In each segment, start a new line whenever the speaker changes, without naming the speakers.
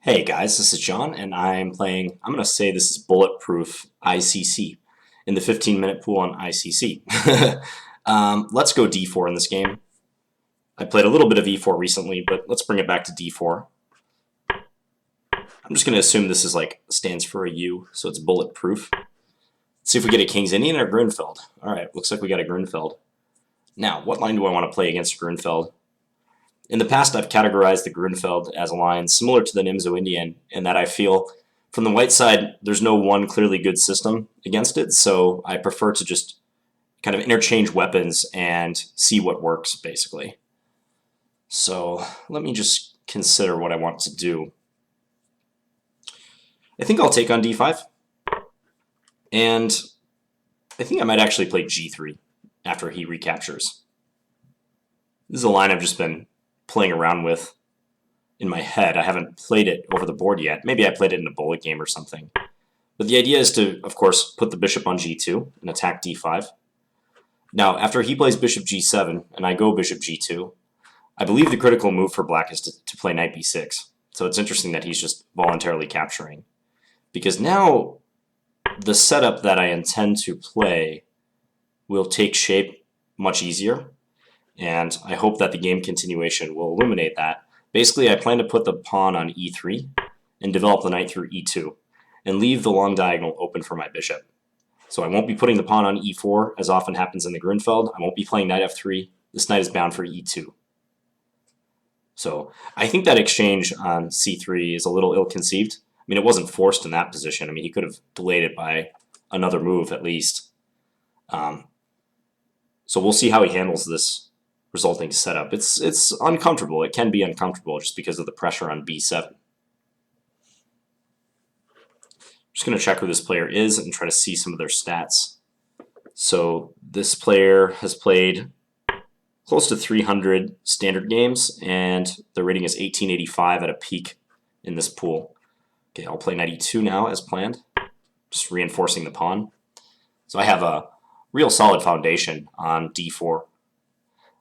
Hey guys, this is John, and I'm going to say this is Bulletproof ICC in the 15-minute pool on ICC. Let's go d4 in this game. I played a little bit of e4 recently, but let's bring it back to d4. I'm just going to assume this is stands for a U, so it's bulletproof. Let's see if we get a King's Indian or Grunfeld. Alright, looks like we got a Grunfeld. Now, what line do I want to play against Grunfeld? In the past, I've categorized the Grunfeld as a line similar to the Nimzo Indian in that I feel from the white side, there's no one clearly good system against it, so I prefer to just kind of interchange weapons and see what works, basically. So let me just consider what I want to do. I think I'll take on d5, and I think I might actually play g3 after he recaptures. This is a line I've just been playing around with in my head. I haven't played it over the board yet. Maybe I played it in a bullet game or something. But the idea is to, of course, put the bishop on g2 and attack d5. Now, after he plays bishop g7 and I go bishop g2, I believe the critical move for black is to play knight b6. So it's interesting that he's just voluntarily capturing. Because now the setup that I intend to play will take shape much easier. And I hope that the game continuation will illuminate that. Basically, I plan to put the pawn on e3 and develop the knight through e2 and leave the long diagonal open for my bishop. So I won't be putting the pawn on e4 as often happens in the Grunfeld. I won't be playing knight f3. This knight is bound for e2. So I think that exchange on c3 is a little ill-conceived. I mean, it wasn't forced in that position. I mean, he could have delayed it by another move at least. So we'll see how he handles this resulting setup. It's uncomfortable. It can be uncomfortable just because of the pressure on b7. Just going to check who this player is and try to see some of their stats. So this player has played close to 300 standard games, and the rating is 1885 at a peak in this pool. Okay, I'll play knight e2 now as planned, just reinforcing the pawn. So I have a real solid foundation on d4.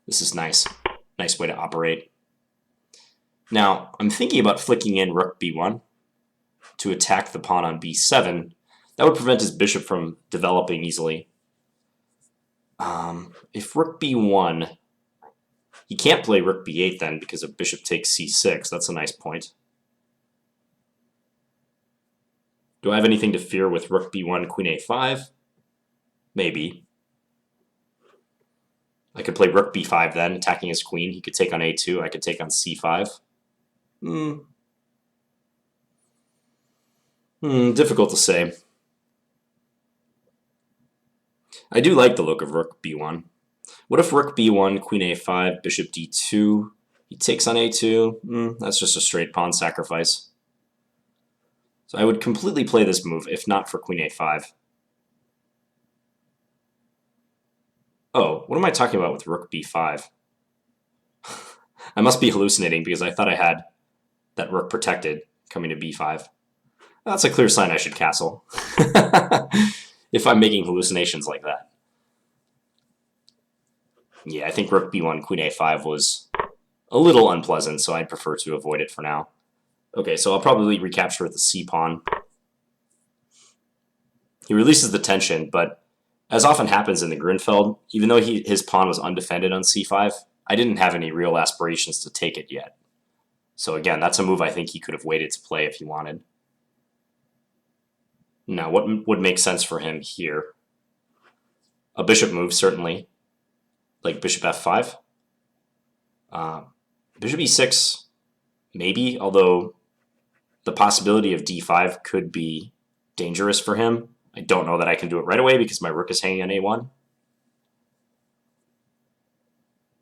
This is nice. Nice way to operate. Now, I'm thinking about flicking in rook b1 to attack the pawn on b7. That would prevent his bishop from developing easily. If rook b1, he can't play rook b8 then because if bishop takes c6, that's a nice point. Do I have anything to fear with rook b1, queen a5? Maybe. I could play rook b5 then, attacking his queen. He could take on a2. I could take on c5. Difficult to say. I do like the look of rook b1. What if rook b1, queen a5, bishop d2? He takes on a2. That's just a straight pawn sacrifice. So I would completely play this move if not for queen a5. Oh, what am I talking about with rook b5? I must be hallucinating because I thought I had that rook protected coming to b5. That's a clear sign I should castle. If I'm making hallucinations like that. Yeah, I think rook b1, queen a5 was a little unpleasant, so I'd prefer to avoid it for now. Okay, so I'll probably recapture with the c-pawn. He releases the tension, but as often happens in the Grunfeld, even though his pawn was undefended on c5, I didn't have any real aspirations to take it yet. So again, that's a move I think he could have waited to play if he wanted. Now, what would make sense for him here? A bishop move, certainly, like bishop f5. Bishop e6, maybe, although the possibility of d5 could be dangerous for him. I don't know that I can do it right away because my rook is hanging on a1.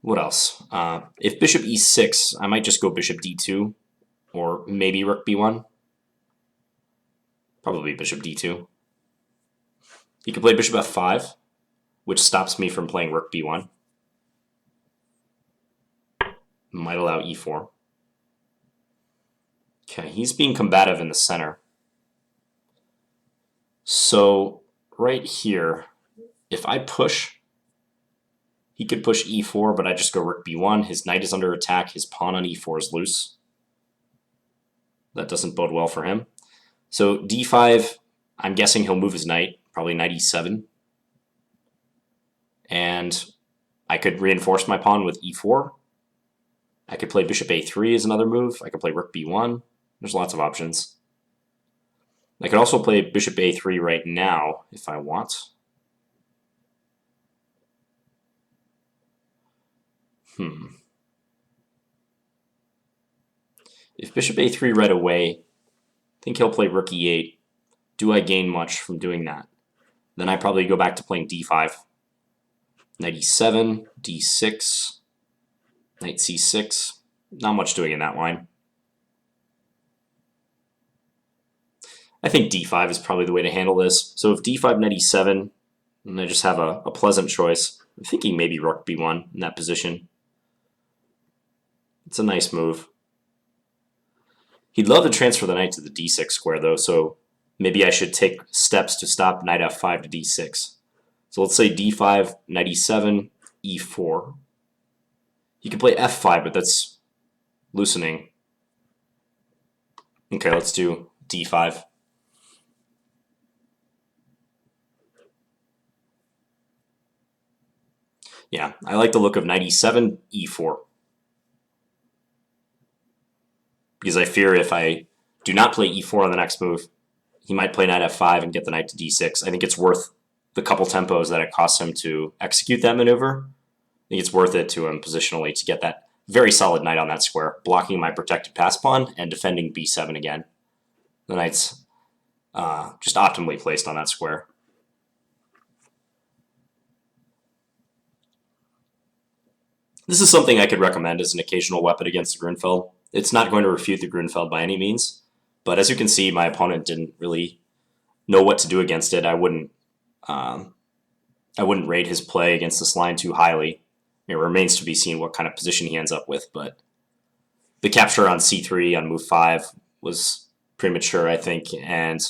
What else? If bishop e6, I might just go bishop d2 or maybe rook b1. Probably bishop d2. He could play bishop f5, which stops me from playing rook b1. Might allow e4. Okay, he's being combative in the center. So right here, if I push, he could push e4, but I just go rook b1. His knight is under attack. His pawn on e4 is loose. That doesn't bode well for him. So d5, I'm guessing he'll move his knight, probably knight e7. And I could reinforce my pawn with e4. I could play bishop a3 as another move. I could play rook b1. There's lots of options. I could also play bishop a3 right now if I want. If bishop a3 right away, I think he'll play rook e8. Do I gain much from doing that? Then I probably go back to playing d5. Knight e7, d6, knight c6. Not much doing in that line. I think d5 is probably the way to handle this. So if d5, knight e7, and I just have a pleasant choice, I'm thinking maybe rook b1 in that position. It's a nice move. He'd love to transfer the knight to the d6 square, though, so maybe I should take steps to stop knight f5 to d6. So let's say d5, knight e7, e4. He could play f5, but that's loosening. Okay, let's do d5. Yeah, I like the look of knight e7, e4. Because I fear if I do not play e4 on the next move, he might play knight f5 and get the knight to d6. I think it's worth the couple tempos that it costs him to execute that maneuver. I think it's worth it to him positionally to get that very solid knight on that square, blocking my protected pass pawn and defending b7 again. The knight's just optimally placed on that square. This is something I could recommend as an occasional weapon against the Grunfeld. It's not going to refute the Grunfeld by any means, but as you can see, my opponent didn't really know what to do against it. I wouldn't rate his play against this line too highly. It remains to be seen what kind of position he ends up with, but the capture on c3 on move 5 was premature, I think, and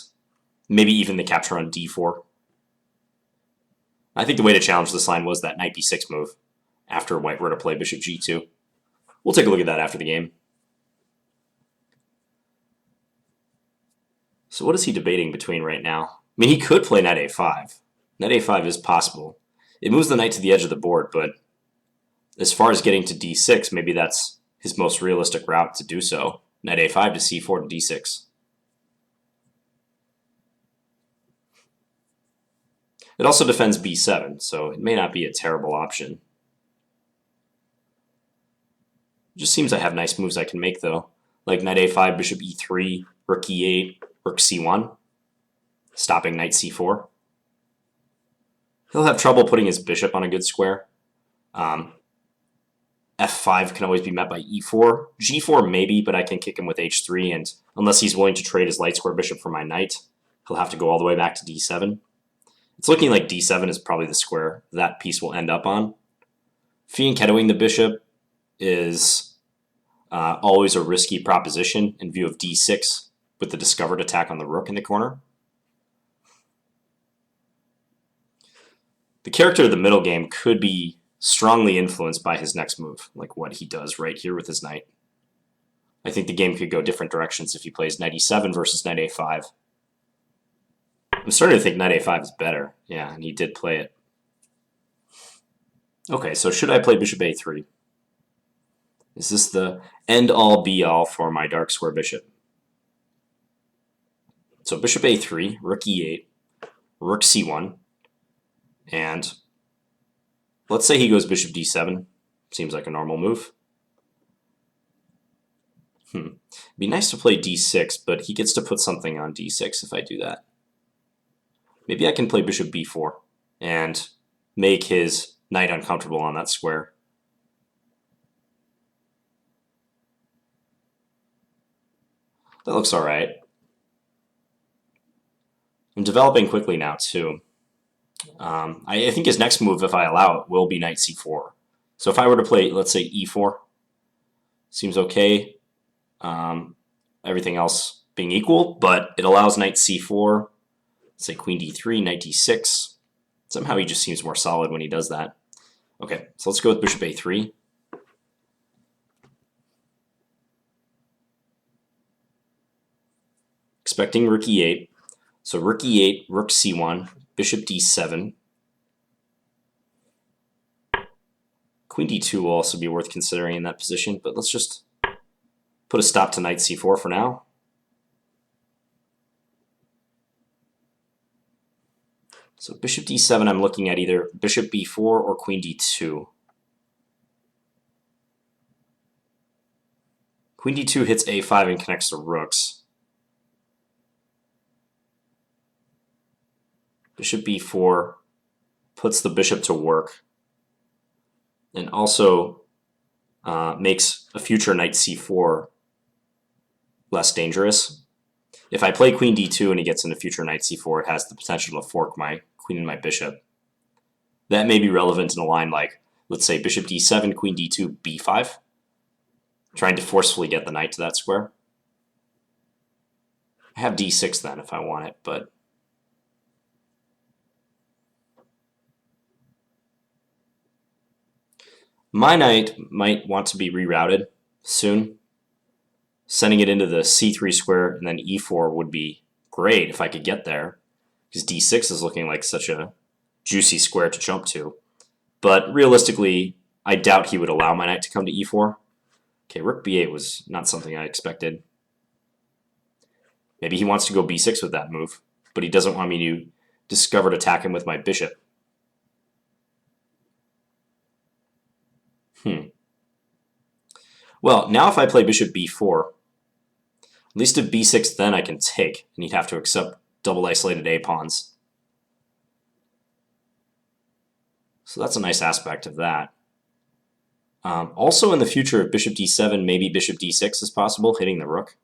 maybe even the capture on d4. I think the way to challenge this line was that knight b6 move after white were to play bishop g2. We'll take a look at that after the game. So what is he debating between right now? I mean, he could play knight a5. Knight a5 is possible. It moves the knight to the edge of the board, but as far as getting to d6, maybe that's his most realistic route to do so. Knight a5 to c4 to d6. It also defends b7, so it may not be a terrible option. It just seems I have nice moves I can make, though, like knight a5, bishop e3, rook e8, rook c1, stopping knight c4. He'll have trouble putting his bishop on a good square. f5 can always be met by e4. g4 maybe, but I can kick him with h3, and unless he's willing to trade his light square bishop for my knight, he'll have to go all the way back to d7. It's looking like d7 is probably the square that piece will end up on. Fianchettoing the bishop is always a risky proposition in view of d6 with the discovered attack on the rook in the corner. The character of the middle game could be strongly influenced by his next move, like what he does right here with his knight. I think the game could go different directions if he plays knight e7 versus knight a5. I'm starting to think knight a5 is better. Yeah, and he did play it. Okay, so should I play bishop a3? Is this the end-all, be-all for my dark square bishop? So bishop a3, rook e8, rook c1, and let's say he goes bishop d7. Seems like a normal move. It'd be nice to play d6, but he gets to put something on d6 if I do that. Maybe I can play bishop b4 and make his knight uncomfortable on that square. That looks all right. I'm developing quickly now, too. I think his next move, if I allow it, will be knight c4. So if I were to play, let's say, e4, seems okay. Everything else being equal, but it allows knight c4, let's say queen d3, knight d6. Somehow he just seems more solid when he does that. Okay, so let's go with bishop a3. expecting rook e8. So rook e8, rook c1, bishop d7. Queen d2 will also be worth considering in that position, but let's just put a stop to knight c4 for now. So bishop d7, I'm looking at either bishop b4 or queen d2. Queen d2 hits a5 and connects the rooks. Bishop b4 puts the bishop to work and also makes a future knight c4 less dangerous. If I play queen d2 and he gets into future knight c4, it has the potential to fork my queen and my bishop. That may be relevant in a line like, let's say, bishop d7, queen d2, b5, trying to forcefully get the knight to that square. I have d6 then if I want it, but my knight might want to be rerouted soon. Sending it into the c3 square and then e4 would be great if I could get there, because d6 is looking like such a juicy square to jump to. But realistically, I doubt he would allow my knight to come to e4. Okay, rook b8 was not something I expected. Maybe he wants to go b6 with that move, but he doesn't want me to discovered attack him with my bishop. Well, now if I play bishop b4, at least if b6 then I can take, and he'd have to accept double isolated a-pawns. So that's a nice aspect of that. Also in the future, if bishop d7, maybe bishop d6 is possible, hitting the rook.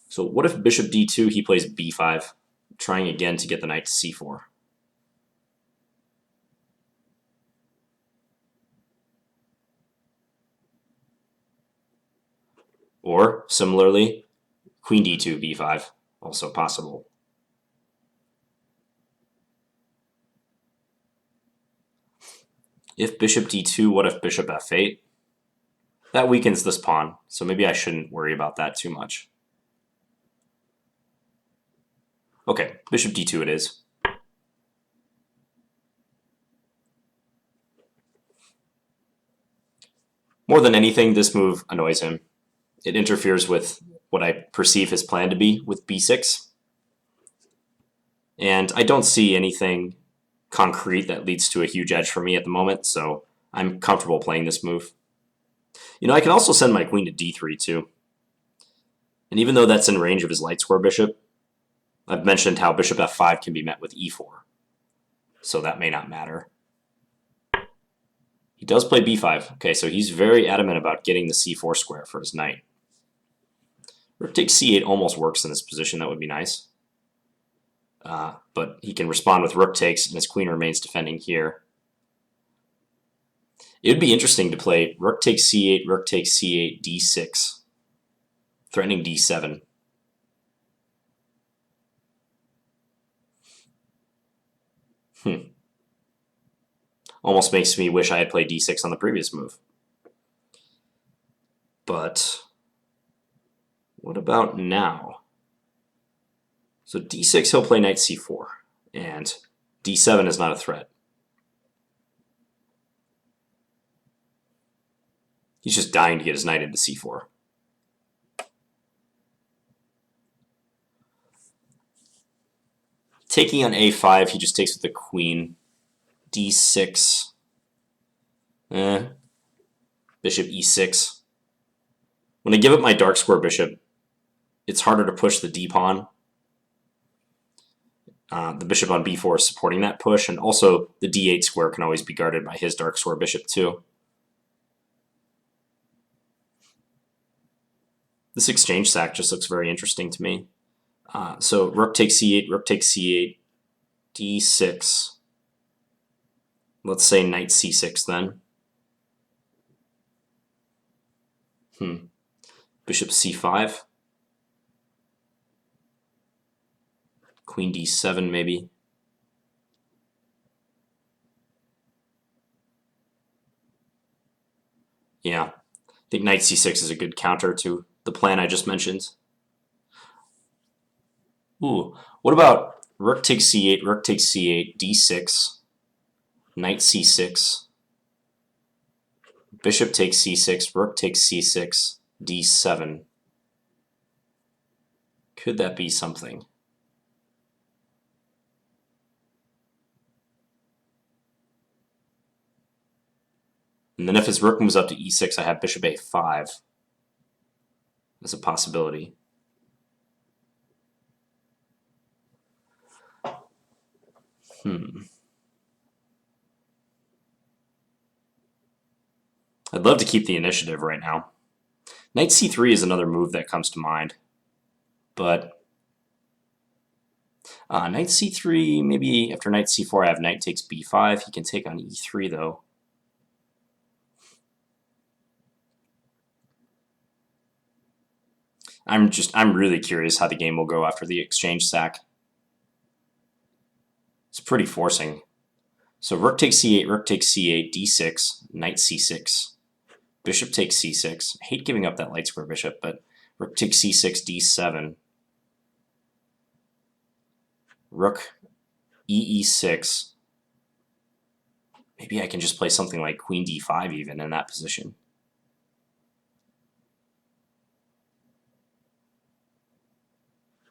So what if bishop d2, he plays b5, trying again to get the knight to c4? Or, similarly, queen d2, b5, also possible. If bishop d2, what if bishop f8? That weakens this pawn, so maybe I shouldn't worry about that too much. Okay, bishop d2 it is. More than anything, this move annoys him. It interferes with what I perceive his plan to be with b6. And I don't see anything concrete that leads to a huge edge for me at the moment, so I'm comfortable playing this move. You know, I can also send my queen to d3 too. And even though that's in range of his light square bishop, I've mentioned how bishop f5 can be met with e4. So that may not matter. He does play b5. Okay, so he's very adamant about getting the c4 square for his knight. Rook takes c8 almost works in this position. That would be nice. But he can respond with rook takes, and his queen remains defending here. It would be interesting to play rook takes c8, rook takes c8, d6, threatening d7. Almost makes me wish I had played d6 on the previous move. But what about now? So d6, he'll play knight c4, and d7 is not a threat. He's just dying to get his knight into c4. Taking on a5, he just takes with the queen. d6. Bishop e6. When I give up my dark square bishop, it's harder to push the d-pawn. The bishop on b4 is supporting that push, and also the d8 square can always be guarded by his dark square bishop too. This exchange sack just looks very interesting to me. So rook takes c8, rook takes c8, d6. Let's say knight c6 then. Bishop c5. Queen d7 maybe. Yeah, I think knight c6 is a good counter to the plan I just mentioned. Ooh, what about rook takes c8, rook takes c8, d6, knight c6, bishop takes c6, rook takes c6, d7. Could that be something? And then if his rook moves up to e6, I have bishop a5 as a possibility. I'd love to keep the initiative right now. Knight c3 is another move that comes to mind. But knight c3, maybe after knight c4 I have knight takes b5. He can take on e3 though. I'm really curious how the game will go after the exchange sack. It's pretty forcing. So rook takes c8, rook takes c8, d6, knight c6, bishop takes c6. I hate giving up that light square bishop, but rook takes c6, d7, rook e6. Maybe I can just play something like queen d5 even in that position.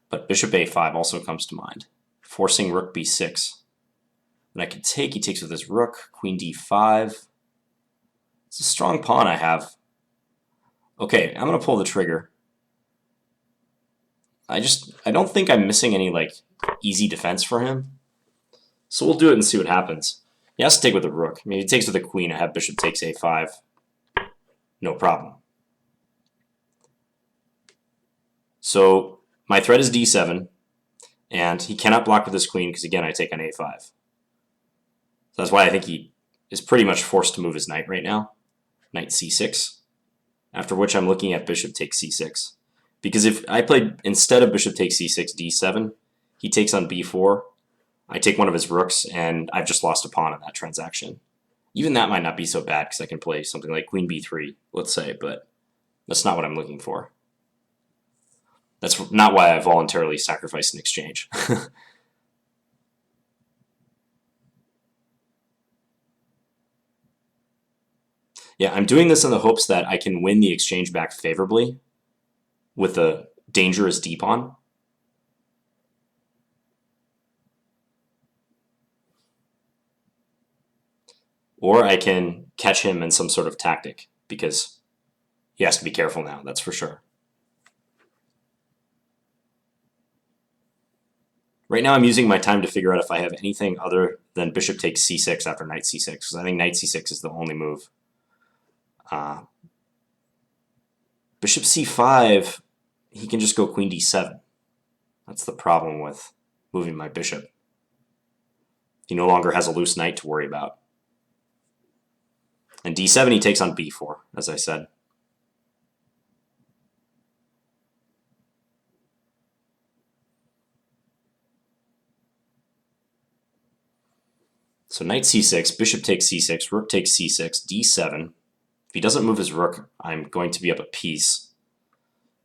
But bishop a5 also comes to mind, forcing rook b6. And I can take, he takes with his rook, queen d5. It's a strong pawn I have. Okay, I'm going to pull the trigger. I don't think I'm missing any like easy defense for him. So we'll do it and see what happens. He has to take with the rook. I mean, he takes with the queen. I have bishop takes a5. No problem. So my threat is d7, and he cannot block with his queen because, again, I take on a5. So that's why I think he is pretty much forced to move his knight right now. Knight c6, after which I'm looking at bishop takes c6. Because if I played, instead of bishop takes c6, d7, he takes on b4, I take one of his rooks, and I've just lost a pawn in that transaction. Even that might not be so bad because I can play something like queen b3, let's say, but that's not what I'm looking for. That's not why I voluntarily sacrificed an exchange. Yeah, I'm doing this in the hopes that I can win the exchange back favorably with a dangerous d-pawn. Or I can catch him in some sort of tactic, because he has to be careful now, that's for sure. Right now I'm using my time to figure out if I have anything other than bishop takes c6 after knight c6, because I think knight c6 is the only move. Bishop c5, he can just go queen d7. That's the problem with moving my bishop. He no longer has a loose knight to worry about. And d7 he takes on b4, as I said. So knight c6, bishop takes c6, rook takes c6, d7. If he doesn't move his rook, I'm going to be up a piece.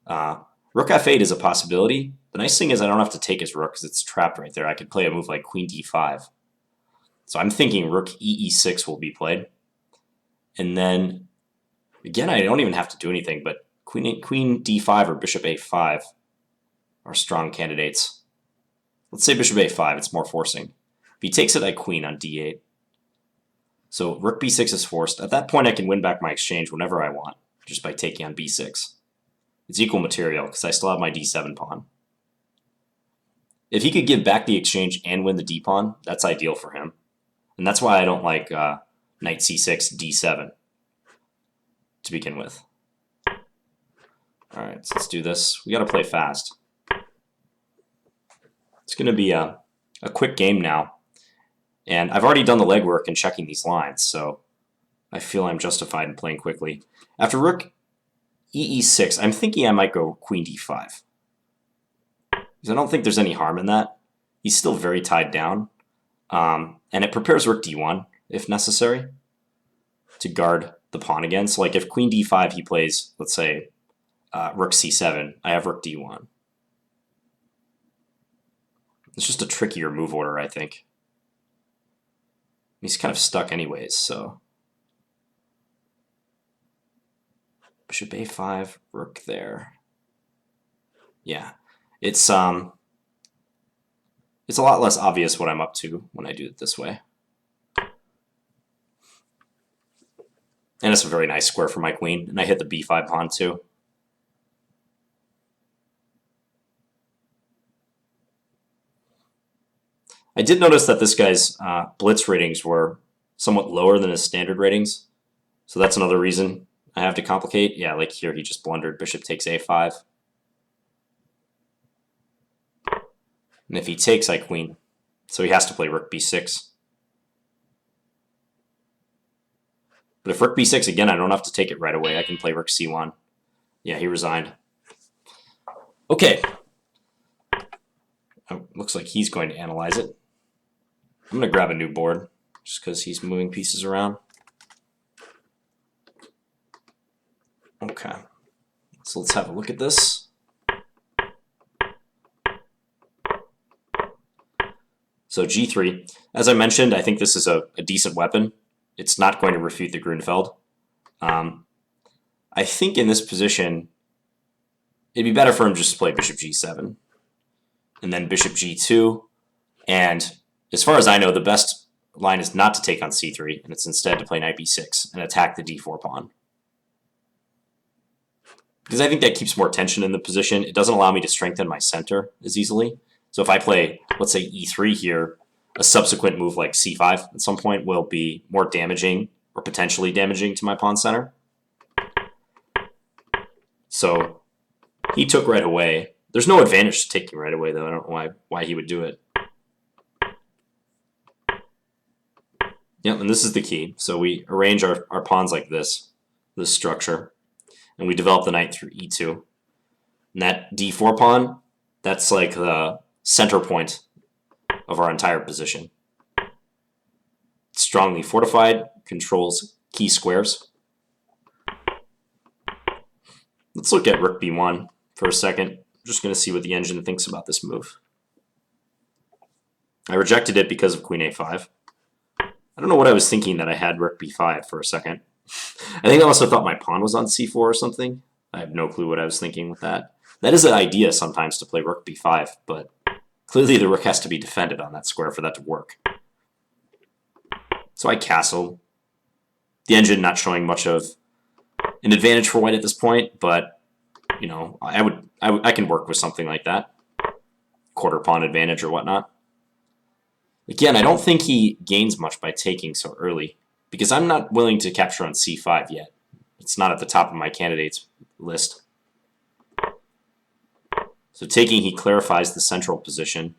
Rook f8 is a possibility. The nice thing is I don't have to take his rook because it's trapped right there. I could play a move like queen d5. So I'm thinking rook e6 will be played. And then, again, I don't even have to do anything, but queen d5 or bishop a5 are strong candidates. Let's say bishop a5, it's more forcing. If he takes it, I queen on d8. So rook b6 is forced. At that point, I can win back my exchange whenever I want, just by taking on b6. It's equal material, because I still have my d7 pawn. If he could give back the exchange and win the d-pawn, that's ideal for him. And that's why I don't like knight c6, d7 to begin with. All right, so let's do this. We got to play fast. It's going to be a quick game now. And I've already done the legwork in checking these lines, so I feel I'm justified in playing quickly. After rook e6, I'm thinking I might go queen d5. Because I don't think there's any harm in that. He's still very tied down. And it prepares rook d1, if necessary, to guard the pawn again. So like if queen d5, he plays, let's say, rook c7, I have rook d1. It's just a trickier move order, I think. He's kind of stuck anyways, so... Bishop a5, rook there. Yeah, it's a lot less obvious what I'm up to when I do it this way. And it's a very nice square for my queen, and I hit the b5 pawn too. I did notice that this guy's blitz ratings were somewhat lower than his standard ratings, so that's another reason I have to complicate. Yeah, like here he just blundered. Bishop takes a5. And if he takes, I queen. So he has to play rook b6. But if rook b6 again, I don't have to take it right away. I can play rook c1. Yeah, he resigned. Okay. Oh, looks like he's going to analyze it. I'm going to grab a new board just because he's moving pieces around. Okay. So let's have a look at this. So g3. As I mentioned, I think this is a decent weapon. It's not going to refute the Grunfeld. I think in this position, it'd be better for him just to play bishop g7. And then bishop g2. And as far as I know, the best line is not to take on c3, and it's instead to play knight b6 and attack the d4 pawn. Because I think that keeps more tension in the position. It doesn't allow me to strengthen my center as easily. So if I play, let's say, e3 here, a subsequent move like c5 at some point will be more damaging or potentially damaging to my pawn center. So he took right away. There's no advantage to taking right away, though. I don't know why he would do it. Yep, and this is the key. So we arrange our pawns like this structure, and we develop the knight through e2. And that d4 pawn, that's like the center point of our entire position. It's strongly fortified, controls key squares. Let's look at rook b1 for a second. I'm just going to see what the engine thinks about this move. I rejected it because of queen a5. I don't know what I was thinking that I had rook b5 for a second. I think I also thought my pawn was on c4 or something. I have no clue what I was thinking with that. That is an idea sometimes to play rook b5, but clearly the rook has to be defended on that square for that to work. So I castle. The engine not showing much of an advantage for white at this point, but you know, I can work with something like that. Quarter pawn advantage or whatnot. Again, I don't think he gains much by taking so early, because I'm not willing to capture on c5 yet. It's not at the top of my candidates list. So taking, he clarifies the central position.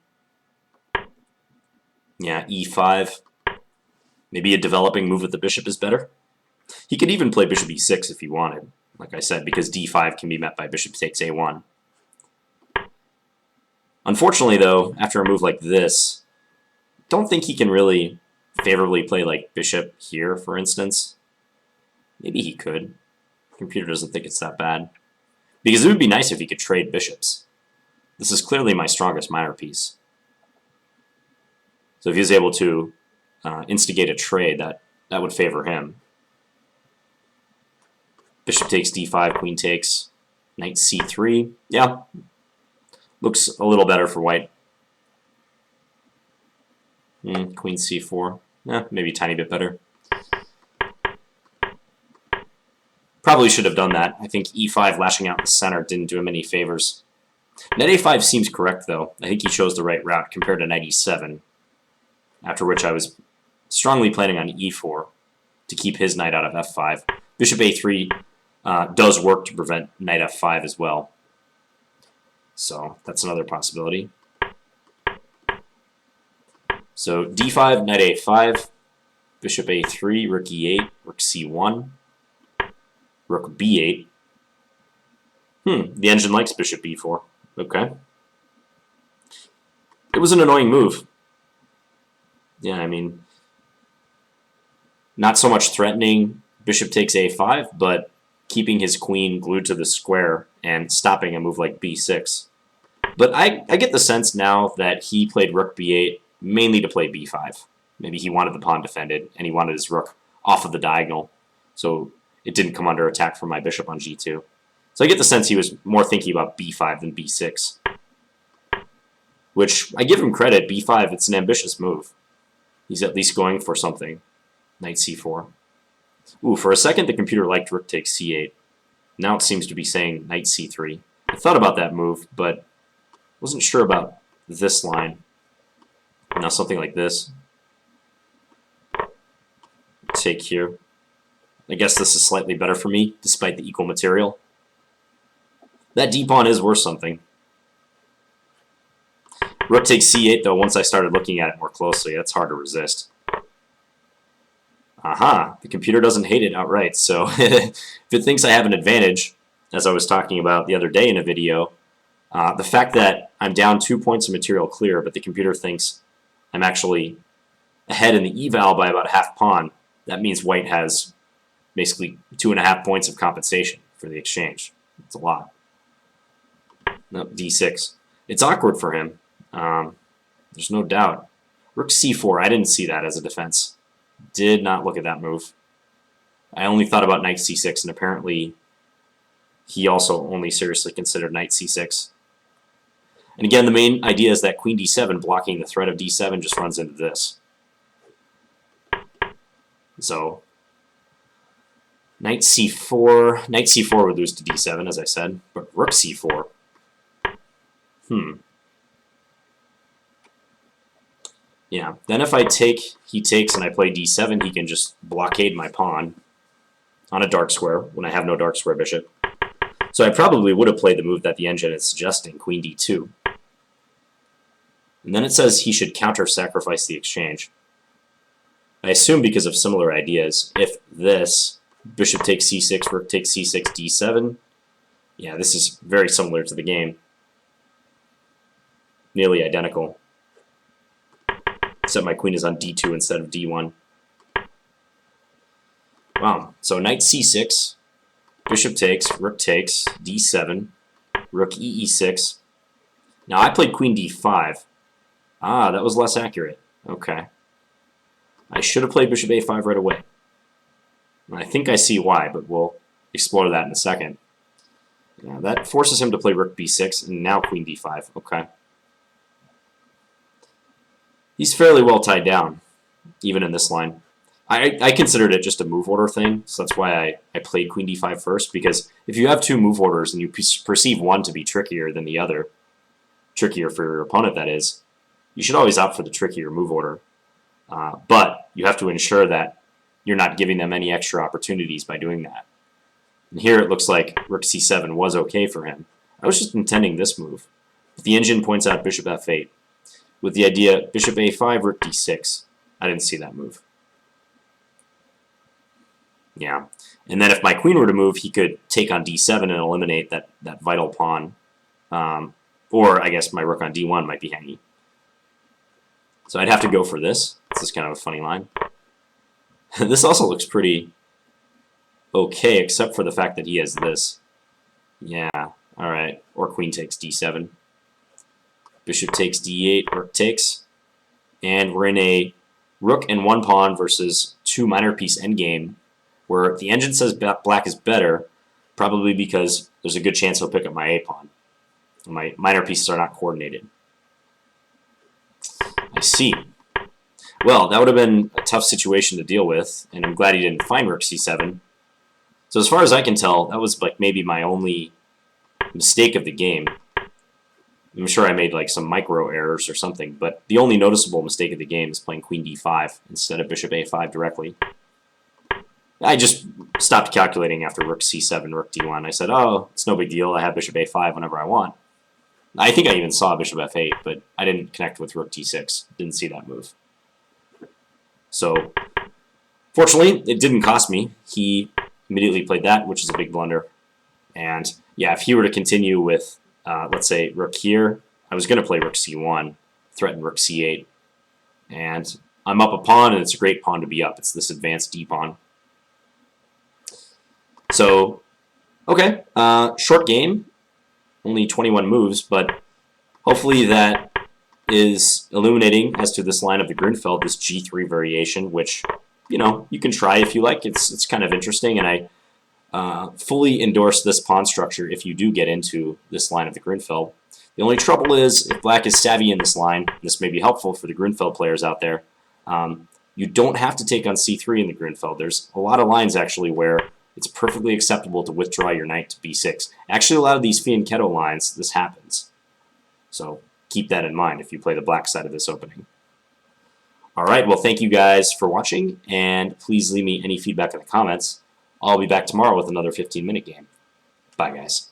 Yeah, e5. Maybe a developing move with the bishop is better. He could even play bishop e6 if he wanted, like I said, because d5 can be met by bishop takes a1. Unfortunately, though, after a move like this, don't think he can really favorably play like bishop here, for instance. Maybe he could. The computer doesn't think it's that bad. Because it would be nice if he could trade bishops. This is clearly my strongest minor piece. So if he was able to instigate a trade, that would favor him. Bishop takes d5, queen takes, knight c3. Yeah, looks a little better for white. Queen c4. Yeah, maybe a tiny bit better. Probably should have done that. I think e5 lashing out in the center didn't do him any favors. Knight a5 seems correct, though. I think he chose the right route compared to knight e7, after which I was strongly planning on e4 to keep his knight out of f5. Bishop a3 does work to prevent knight f5 as well. So that's another possibility. So d5, knight a5, bishop a3, rook e8, rook c1, rook b8. The engine likes bishop b4. Okay. It was an annoying move. Yeah, I mean, not so much threatening bishop takes a5, but keeping his queen glued to the square and stopping a move like b6. But I get the sense now that he played rook b8 mainly to play b5. Maybe he wanted the pawn defended, and he wanted his rook off of the diagonal, so it didn't come under attack from my bishop on g2. So I get the sense he was more thinking about b5 than b6. Which, I give him credit, b5, it's an ambitious move. He's at least going for something. Knight c4. Ooh, for a second the computer liked rook takes c8. Now it seems to be saying knight c3. I thought about that move, but wasn't sure about this line. Now something like this. Take here. I guess this is slightly better for me, despite the equal material. That d-pawn is worth something. Rook takes c8, though, once I started looking at it more closely, that's hard to resist. Aha, the computer doesn't hate it outright, so if it thinks I have an advantage, as I was talking about the other day in a video, the fact that I'm down 2 points of material clear, but the computer thinks I'm actually ahead in the eval by about half pawn, that means white has basically 2.5 points of compensation for the exchange. It's a lot. No, d6. It's awkward for him. There's no doubt. Rook c4, I didn't see that as a defense. Did not look at that move. I only thought about knight c6, and apparently he also only seriously considered knight c6. And again, the main idea is that queen d7 blocking the threat of d7 just runs into this. So knight c4 would lose to d7, as I said, but rook c4. Yeah, then if I take, he takes, and I play d7, he can just blockade my pawn on a dark square when I have no dark square bishop. So I probably would have played the move that the engine is suggesting, queen d2. And then it says he should counter-sacrifice the exchange. I assume because of similar ideas, if this, bishop takes c6, rook takes c6, d7, yeah, this is very similar to the game. Nearly identical. Except my queen is on d2 instead of d1. Wow, so knight c6, bishop takes, rook takes, d7, rook e6. Now I played queen d5. Ah, that was less accurate. Okay. I should have played bishop a5 right away. I think I see why, but we'll explore that in a second. Yeah, that forces him to play rook b6, and now queen d5. Okay. He's fairly well tied down, even in this line. I considered it just a move order thing, so that's why I played queen d5 first, because if you have two move orders and you perceive one to be trickier than the other, trickier for your opponent that is, you should always opt for the trickier move order. But you have to ensure that you're not giving them any extra opportunities by doing that. And here it looks like rook c7 was okay for him. I was just intending this move. But the engine points out bishop f8. With the idea bishop a5, rook d6. I didn't see that move. Yeah. And then if my queen were to move, he could take on d7 and eliminate that vital pawn. Or I guess my rook on d1 might be hanging. So I'd have to go for this. This is kind of a funny line. This also looks pretty okay, except for the fact that he has this. Yeah, alright. Or queen takes d7. Bishop takes d8, rook takes. And we're in a rook and one pawn versus two minor piece endgame, where the engine says black is better, probably because there's a good chance he'll pick up my a pawn. My minor pieces are not coordinated. I see. Well, that would have been a tough situation to deal with, and I'm glad he didn't find rook c7. So as far as I can tell, that was like maybe my only mistake of the game. I'm sure I made like some micro errors or something, but the only noticeable mistake of the game is playing queen d5 instead of bishop a5 directly. I just stopped calculating after rook c7, rook d1. I said, oh, it's no big deal. I have bishop a5 whenever I want. I think I even saw bishop f8, but I didn't connect with rook d6. Didn't see that move. So, fortunately, it didn't cost me. He immediately played that, which is a big blunder. And yeah, if he were to continue with, let's say, rook here, I was going to play rook c1, threaten rook c8. And I'm up a pawn, and it's a great pawn to be up. It's this advanced d-pawn. So, okay, short game, only 21 moves, but hopefully that is illuminating as to this line of the Grunfeld, this G3 variation, which, you know, you can try if you like. It's kind of interesting, and I fully endorse this pawn structure if you do get into this line of the Grunfeld. The only trouble is, if black is savvy in this line, this may be helpful for the Grunfeld players out there, you don't have to take on c3 in the Grunfeld. There's a lot of lines, actually, where it's perfectly acceptable to withdraw your knight to b6. Actually, a lot of these fianchetto lines, this happens. So keep that in mind if you play the black side of this opening. All right, well, thank you guys for watching, and please leave me any feedback in the comments. I'll be back tomorrow with another 15-minute game. Bye, guys.